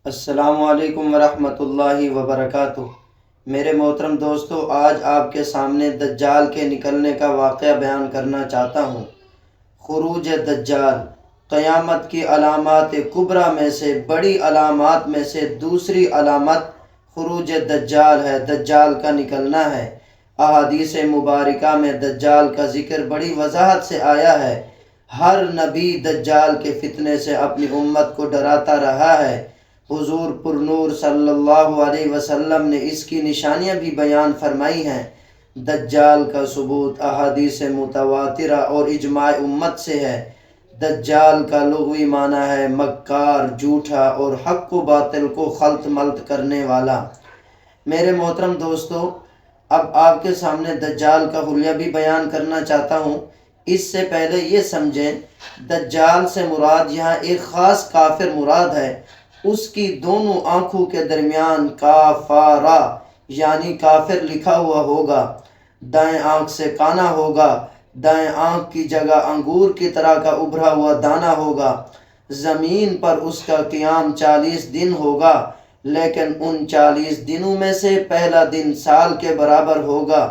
السلام علیکم ورحمۃ اللہ وبرکاتہ۔ میرے محترم دوستو، آج آپ کے سامنے دجال کے نکلنے کا واقعہ بیان کرنا چاہتا ہوں۔ خروج دجال قیامت کی علامات کبریٰ میں سے بڑی علامات میں سے دوسری علامت خروج دجال ہے، دجال کا نکلنا ہے۔ احادیث مبارکہ میں دجال کا ذکر بڑی وضاحت سے آیا ہے۔ ہر نبی دجال کے فتنے سے اپنی امت کو ڈراتا رہا ہے۔ حضور پر نور صلی اللہ علیہ وسلم نے اس کی نشانیاں بھی بیان فرمائی ہیں۔ دجال کا ثبوت احادیث متواترہ اور اجماع امت سے ہے۔ دجال کا لغوی معنی ہے مکار، جھوٹا اور حق و باطل کو خلط ملط کرنے والا۔ میرے محترم دوستو، اب آپ کے سامنے دجال کا حلیہ بھی بیان کرنا چاہتا ہوں۔ اس سے پہلے یہ سمجھیں، دجال سے مراد یہاں ایک خاص کافر مراد ہے۔ اس کی دونوں آنکھوں کے درمیان کافارا یعنی کافر لکھا ہوا ہوگا۔ دائیں آنکھ سے کانا ہوگا، دائیں آنکھ کی جگہ انگور کی طرح کا ابھرا ہوا دانہ ہوگا۔ زمین پر اس کا قیام 40 دن ہوگا، لیکن ان 40 دنوں میں سے پہلا دن سال کے برابر ہوگا،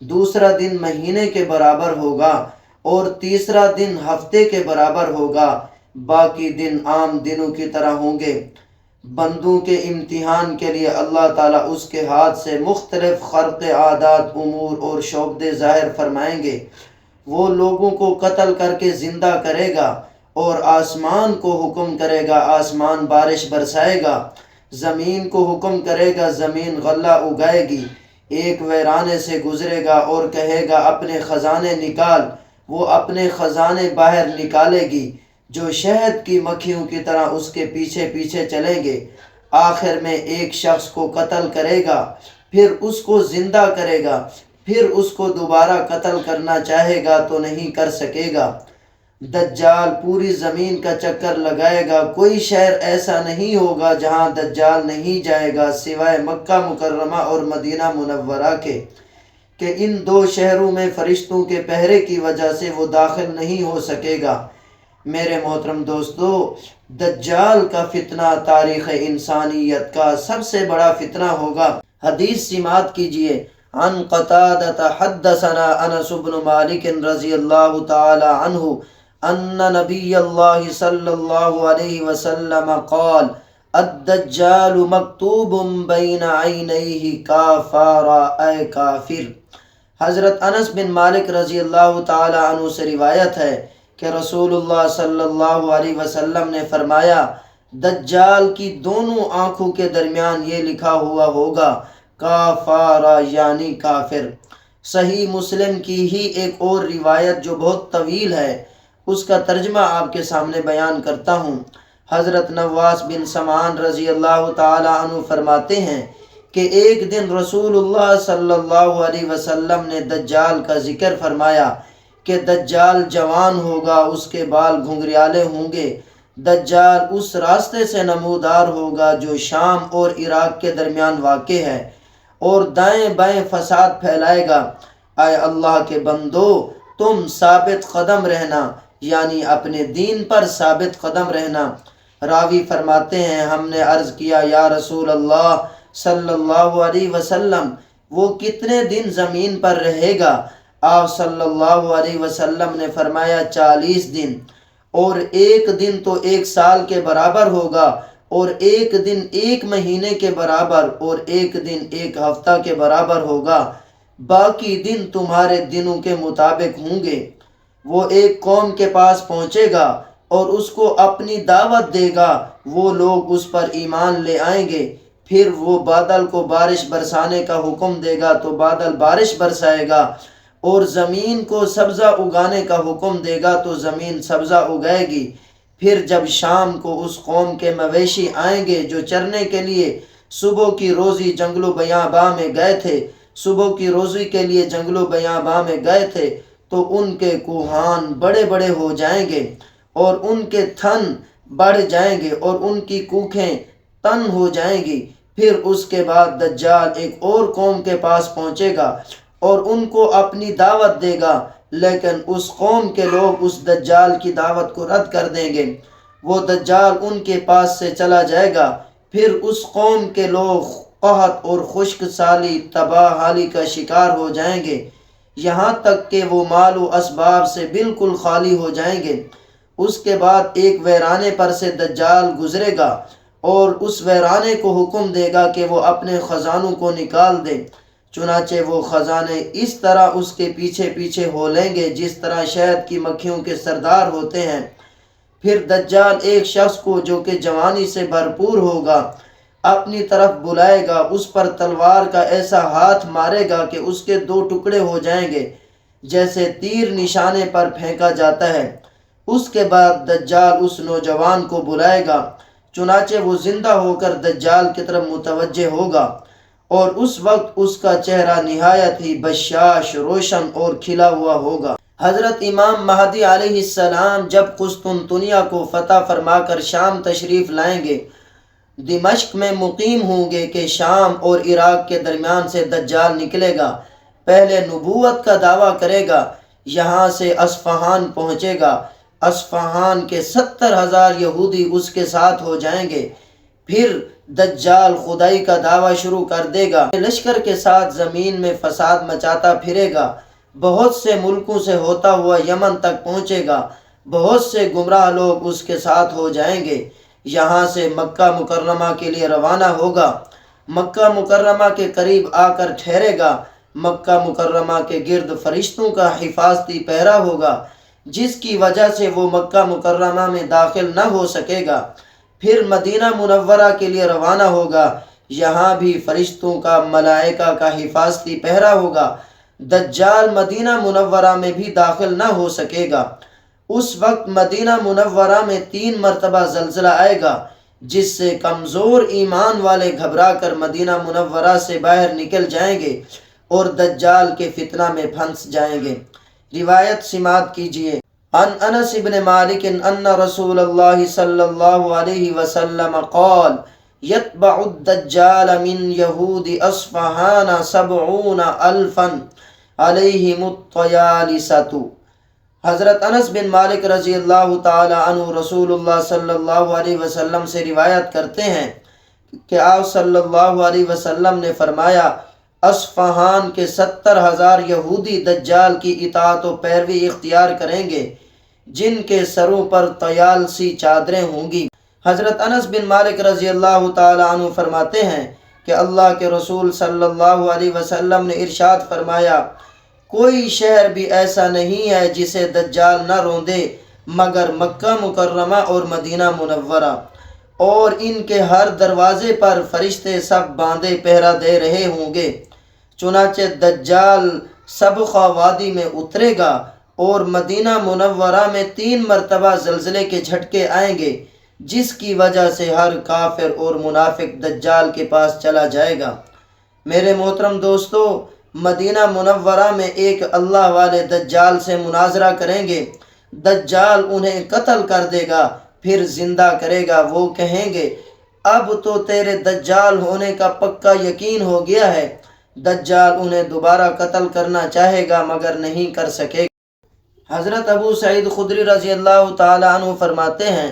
دوسرا دن مہینے کے برابر ہوگا اور تیسرا دن ہفتے کے برابر ہوگا۔ باقی دن عام دنوں کی طرح ہوں گے۔ بندوں کے امتحان کے لیے اللہ تعالیٰ اس کے ہاتھ سے مختلف خرق عادات، امور اور شعبدے ظاہر فرمائیں گے۔ وہ لوگوں کو قتل کر کے زندہ کرے گا اور آسمان کو حکم کرے گا، آسمان بارش برسائے گا۔ زمین کو حکم کرے گا، زمین غلہ اگائے گی۔ ایک ویرانے سے گزرے گا اور کہے گا اپنے خزانے نکال، وہ اپنے خزانے باہر نکالے گی، جو شہد کی مکھیوں کی طرح اس کے پیچھے پیچھے چلیں گے۔ آخر میں ایک شخص کو قتل کرے گا، پھر اس کو زندہ کرے گا، پھر اس کو دوبارہ قتل کرنا چاہے گا تو نہیں کر سکے گا۔ دجال پوری زمین کا چکر لگائے گا، کوئی شہر ایسا نہیں ہوگا جہاں دجال نہیں جائے گا سوائے مکہ مکرمہ اور مدینہ منورہ کے، کہ ان دو شہروں میں فرشتوں کے پہرے کی وجہ سے وہ داخل نہیں ہو سکے گا۔ میرے محترم دوستو، دجال کا فتنہ تاریخ انسانیت کا سب سے بڑا فتنہ ہوگا۔ حدیث سماعت کیجئے۔ عن قتادہ حدثنا انس بن مالک رضی اللہ تعالی عنہ ان نبی اللہ صلی اللہ علیہ وسلم قال الدجال مکتوب بین عینیہ کافارا اے کافر۔ حضرت انس بن مالک رضی اللہ تعالی عنہ سے روایت ہے کہ رسول اللہ صلی اللہ علیہ وسلم نے فرمایا، دجال کی دونوں آنکھوں کے درمیان یہ لکھا ہوا ہوگا کافارا یعنی کافر۔ صحیح مسلم کی ہی ایک اور روایت جو بہت طویل ہے، اس کا ترجمہ آپ کے سامنے بیان کرتا ہوں۔ حضرت نواس بن سمعان رضی اللہ تعالی عنہ فرماتے ہیں کہ ایک دن رسول اللہ صلی اللہ علیہ وسلم نے دجال کا ذکر فرمایا کہ دجال جوان ہوگا، اس کے بال گھنگریالے ہوں گے۔ دجال اس راستے سے نمودار ہوگا جو شام اور عراق کے درمیان واقع ہے، اور دائیں بائیں فساد پھیلائے گا۔ اے اللہ کے بندو، تم ثابت قدم رہنا، یعنی اپنے دین پر ثابت قدم رہنا۔ راوی فرماتے ہیں، ہم نے عرض کیا یا رسول اللہ صلی اللہ علیہ وسلم، وہ کتنے دن زمین پر رہے گا؟ آپ صلی اللہ علیہ وسلم نے فرمایا 40 دن، اور ایک دن تو ایک سال کے برابر ہوگا، اور ایک دن ایک مہینے کے برابر، اور ایک دن ایک ہفتہ کے برابر ہوگا، باقی دن تمہارے دنوں کے مطابق ہوں گے۔ وہ ایک قوم کے پاس پہنچے گا اور اس کو اپنی دعوت دے گا، وہ لوگ اس پر ایمان لے آئیں گے، پھر وہ بادل کو بارش برسانے کا حکم دے گا تو بادل بارش برسائے گا، اور زمین کو سبزہ اگانے کا حکم دے گا تو زمین سبزہ اگائے گی۔ پھر جب شام کو اس قوم کے مویشی آئیں گے جو چرنے کے لیے صبح کی روزی جنگل و بیاباں میں گئے تھے، صبح کی روزی کے لیے جنگل و بیاباں میں گئے تھے، تو ان کے کوہان بڑے بڑے ہو جائیں گے اور ان کے تھن بڑھ جائیں گے اور ان کی کوکھیں تن ہو جائیں گی۔ پھر اس کے بعد دجال ایک اور قوم کے پاس پہنچے گا اور ان کو اپنی دعوت دے گا، لیکن اس قوم کے لوگ اس دجال کی دعوت کو رد کر دیں گے۔ وہ دجال ان کے پاس سے چلا جائے گا، پھر اس قوم کے لوگ قحط اور خشک سالی تباہ حالی کا شکار ہو جائیں گے، یہاں تک کہ وہ مال و اسباب سے بالکل خالی ہو جائیں گے۔ اس کے بعد ایک ویرانے پر سے دجال گزرے گا اور اس ویرانے کو حکم دے گا کہ وہ اپنے خزانوں کو نکال دے، چنانچہ وہ خزانے اس طرح اس کے پیچھے پیچھے ہو لیں گے جس طرح شہد کی مکھیوں کے سردار ہوتے ہیں۔ پھر دجال ایک شخص کو جو کہ جوانی سے بھرپور ہوگا اپنی طرف بلائے گا، اس پر تلوار کا ایسا ہاتھ مارے گا کہ اس کے دو ٹکڑے ہو جائیں گے جیسے تیر نشانے پر پھینکا جاتا ہے۔ اس کے بعد دجال اس نوجوان کو بلائے گا، چنانچہ وہ زندہ ہو کر دجال کی طرف متوجہ ہوگا، اور اس وقت اس کا چہرہ نہایت ہی بشاش، روشن اور کھلا ہوا ہوگا۔ حضرت امام مہدی علیہ السلام جب قسطنطنیہ کو فتح فرما کر شام تشریف لائیں گے، دمشق میں مقیم ہوں گے کہ شام اور عراق کے درمیان سے دجال نکلے گا۔ پہلے نبوت کا دعویٰ کرے گا، یہاں سے اصفہان پہنچے گا، اصفہان کے 70,000 یہودی اس کے ساتھ ہو جائیں گے۔ پھر دجال خدائی کا دعویٰ شروع کر دے گا، لشکر کے ساتھ زمین میں فساد مچاتا پھرے گا، بہت سے ملکوں سے ہوتا ہوا یمن تک پہنچے گا، بہت سے گمراہ لوگ اس کے ساتھ ہو جائیں گے، یہاں سے مکہ مکرمہ کے لیے روانہ ہوگا، مکہ مکرمہ کے قریب آ کر ٹھہرے گا، مکہ مکرمہ کے گرد فرشتوں کا حفاظتی پہرا ہوگا جس کی وجہ سے وہ مکہ مکرمہ میں داخل نہ ہو سکے گا۔ پھر مدینہ منورہ کے لیے روانہ ہوگا، یہاں بھی فرشتوں کا، ملائکہ کا حفاظتی پہرا ہوگا، دجال مدینہ منورہ میں بھی داخل نہ ہو سکے گا۔ اس وقت مدینہ منورہ میں 3 مرتبہ زلزلہ آئے گا جس سے کمزور ایمان والے گھبرا کر مدینہ منورہ سے باہر نکل جائیں گے اور دجال کے فتنہ میں پھنس جائیں گے۔ روایت سماعت کیجیے۔ عن انس بن مالک ان رسول اللہ صلی اللہ علیہ وسلم قال یتبع الدجال من یہود اصفہان 70,000 علیہم الطیالسۃ۔ حضرت انس بن مالک رضی اللہ تعالی عنہ رسول اللہ صلی اللہ علیہ وسلم سے روایت کرتے ہیں کہ آپ صلی اللہ علیہ وسلم نے فرمایا، اصفہان کے 70,000 یہودی دجال کی اطاعت و پیروی اختیار کریں گے جن کے سروں پر طیالسی چادریں ہوں گی۔ حضرت انس بن مالک رضی اللہ تعالی عنہ فرماتے ہیں کہ اللہ کے رسول صلی اللہ علیہ وسلم نے ارشاد فرمایا، کوئی شہر بھی ایسا نہیں ہے جسے دجال نہ روندے مگر مکہ مکرمہ اور مدینہ منورہ، اور ان کے ہر دروازے پر فرشتے سب باندھے پہرا دے رہے ہوں گے۔ چنانچہ دجال سبخہ وادی میں اترے گا اور مدینہ منورہ میں 3 مرتبہ زلزلے کے جھٹکے آئیں گے جس کی وجہ سے ہر کافر اور منافق دجال کے پاس چلا جائے گا۔ میرے محترم دوستو، مدینہ منورہ میں ایک اللہ والے دجال سے مناظرہ کریں گے، دجال انہیں قتل کر دے گا، پھر زندہ کرے گا۔ وہ کہیں گے، اب تو تیرے دجال ہونے کا پکا یقین ہو گیا ہے۔ دجال انہیں دوبارہ قتل کرنا چاہے گا مگر نہیں کر سکے گا۔ حضرت ابو سعید خدری رضی اللہ تعالی عنہ فرماتے ہیں،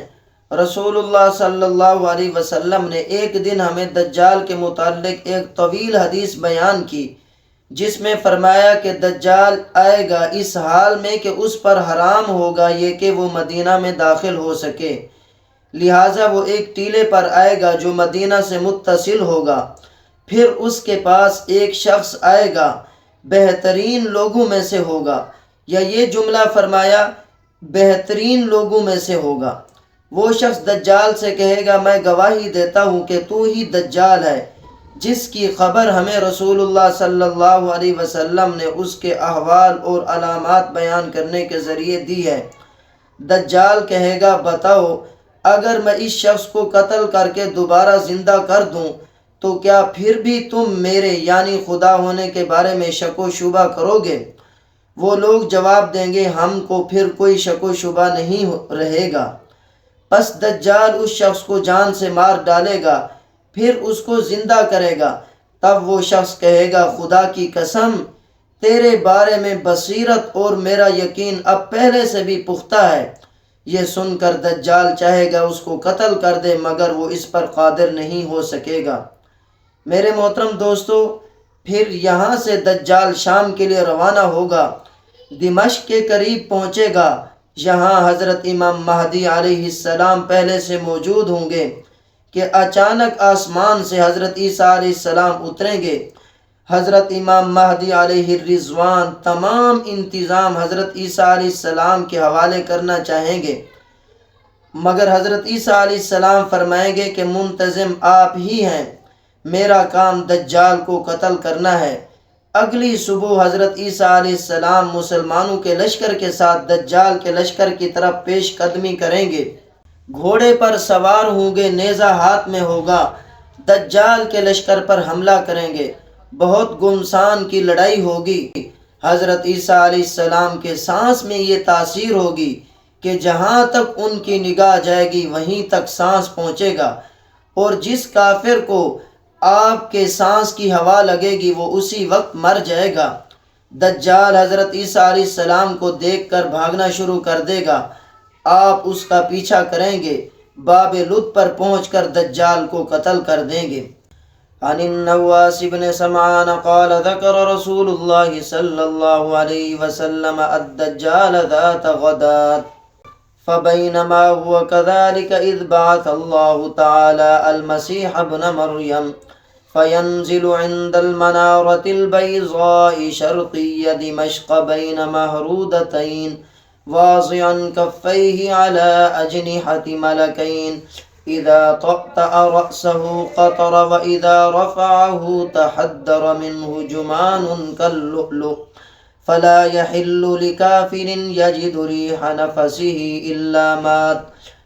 رسول اللہ صلی اللہ علیہ وسلم نے ایک دن ہمیں دجال کے متعلق ایک طویل حدیث بیان کی جس میں فرمایا کہ دجال آئے گا اس حال میں کہ اس پر حرام ہوگا یہ کہ وہ مدینہ میں داخل ہو سکے، لہٰذا وہ ایک ٹیلے پر آئے گا جو مدینہ سے متصل ہوگا۔ پھر اس کے پاس ایک شخص آئے گا، بہترین لوگوں میں سے ہوگا، یا یہ جملہ فرمایا بہترین لوگوں میں سے ہوگا۔ وہ شخص دجال سے کہے گا، میں گواہی دیتا ہوں کہ تو ہی دجال ہے جس کی خبر ہمیں رسول اللہ صلی اللہ علیہ وسلم نے اس کے احوال اور علامات بیان کرنے کے ذریعے دی ہے۔ دجال کہے گا، بتاؤ اگر میں اس شخص کو قتل کر کے دوبارہ زندہ کر دوں تو کیا پھر بھی تم میرے یعنی خدا ہونے کے بارے میں شک و شبہ کرو گے؟ وہ لوگ جواب دیں گے، ہم کو پھر کوئی شک و شبہ نہیں رہے گا۔ پس دجال اس شخص کو جان سے مار ڈالے گا، پھر اس کو زندہ کرے گا۔ تب وہ شخص کہے گا، خدا کی قسم تیرے بارے میں بصیرت اور میرا یقین اب پہلے سے بھی پختہ ہے، یہ سن کر دجال چاہے گا اس کو قتل کر دے مگر وہ اس پر قادر نہیں ہو سکے گا۔ میرے محترم دوستو، پھر یہاں سے دجال شام کے لیے روانہ ہوگا، دمشق کے قریب پہنچے گا۔ یہاں حضرت امام مہدی علیہ السلام پہلے سے موجود ہوں گے کہ اچانک آسمان سے حضرت عیسیٰ علیہ السلام اتریں گے۔ حضرت امام مہدی علیہ الرضوان تمام انتظام حضرت عیسیٰ علیہ السلام کے حوالے کرنا چاہیں گے، مگر حضرت عیسیٰ علیہ السلام فرمائیں گے کہ منتظم آپ ہی ہیں، میرا کام دجال کو قتل کرنا ہے۔ اگلی صبح حضرت عیسیٰ علیہ السلام مسلمانوں کے لشکر کے ساتھ دجال کے لشکر کی طرف پیش قدمی کریں گے، گھوڑے پر سوار ہوں گے، نیزہ ہاتھ میں ہوگا، دجال کے لشکر پر حملہ کریں گے، بہت گمسان کی لڑائی ہوگی۔ حضرت عیسیٰ علیہ السلام کے سانس میں یہ تاثیر ہوگی کہ جہاں تک ان کی نگاہ جائے گی وہیں تک سانس پہنچے گا، اور جس کافر کو آپ کے سانس کی ہوا لگے گی وہ اسی وقت مر جائے گا۔ دجال حضرت عیسیٰ علیہ السلام کو دیکھ کر بھاگنا شروع کر دے گا، آپ اس کا پیچھا کریں گے، باب لد پر پہنچ کر دجال کو قتل کر دیں گے۔ عن النواس بن سمعان قال ذكر رسول الله صلى الله عليه وسلم الدجال ذات غدات فبينما هو كذلك إذ بعث الله تعالى المسيح ابن مريم فينزل عند المنارة البيضاء شرقي دمشق بين مهرودتين واضعا كفيه على أجنحة ملكين إذا طأطأ رأسه قطر وإذا رفعه تحدر منه جمان كاللؤلؤ فلا يحل لكافر يجد ريح نفسه إلا مات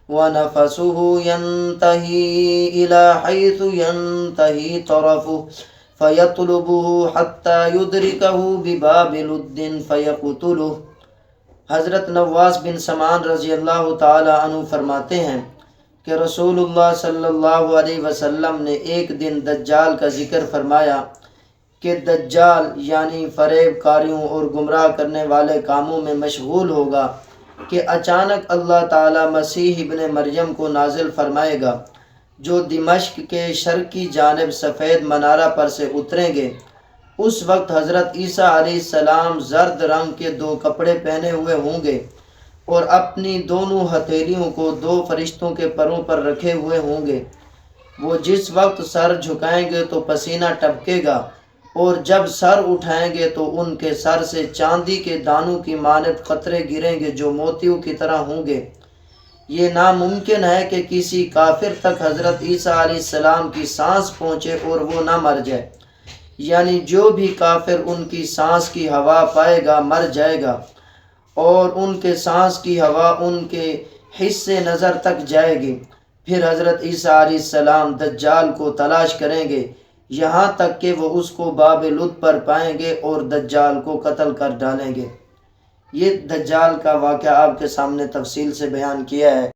ونفسه ينتهي إلى حيث ينتهي طرفه فيطلبه حتى يدركه بباب لد فيقتله۔ حضرت نواس بن سمان رضی اللہ تعالی عنہ فرماتے ہیں کہ رسول اللہ صلی اللہ علیہ وسلم نے ایک دن دجال کا ذکر فرمایا کہ دجال یعنی فریب کاریوں اور گمراہ کرنے والے کاموں میں مشغول ہوگا کہ اچانک اللہ تعالی مسیح ابن مریم کو نازل فرمائے گا، جو دمشق کے شرقی جانب سفید منارہ پر سے اتریں گے۔ اس وقت حضرت عیسیٰ علیہ السلام زرد رنگ کے 2 کپڑے پہنے ہوئے ہوں گے اور اپنی دونوں ہتھیلیوں کو 2 فرشتوں کے پروں پر رکھے ہوئے ہوں گے۔ وہ جس وقت سر جھکائیں گے تو پسینہ ٹپکے گا، اور جب سر اٹھائیں گے تو ان کے سر سے چاندی کے دانوں کی مانند قطرے گریں گے جو موتیوں کی طرح ہوں گے۔ یہ ناممکن ہے کہ کسی کافر تک حضرت عیسیٰ علیہ السلام کی سانس پہنچے اور وہ نہ مر جائے، یعنی جو بھی کافر ان کی سانس کی ہوا پائے گا مر جائے گا، اور ان کے سانس کی ہوا ان کے حس نظر تک جائے گی۔ پھر حضرت عیسیٰ علیہ السلام دجال کو تلاش کریں گے یہاں تک کہ وہ اس کو باب لد پر پائیں گے اور دجال کو قتل کر ڈالیں گے۔ یہ دجال کا واقعہ آپ کے سامنے تفصیل سے بیان کیا ہے۔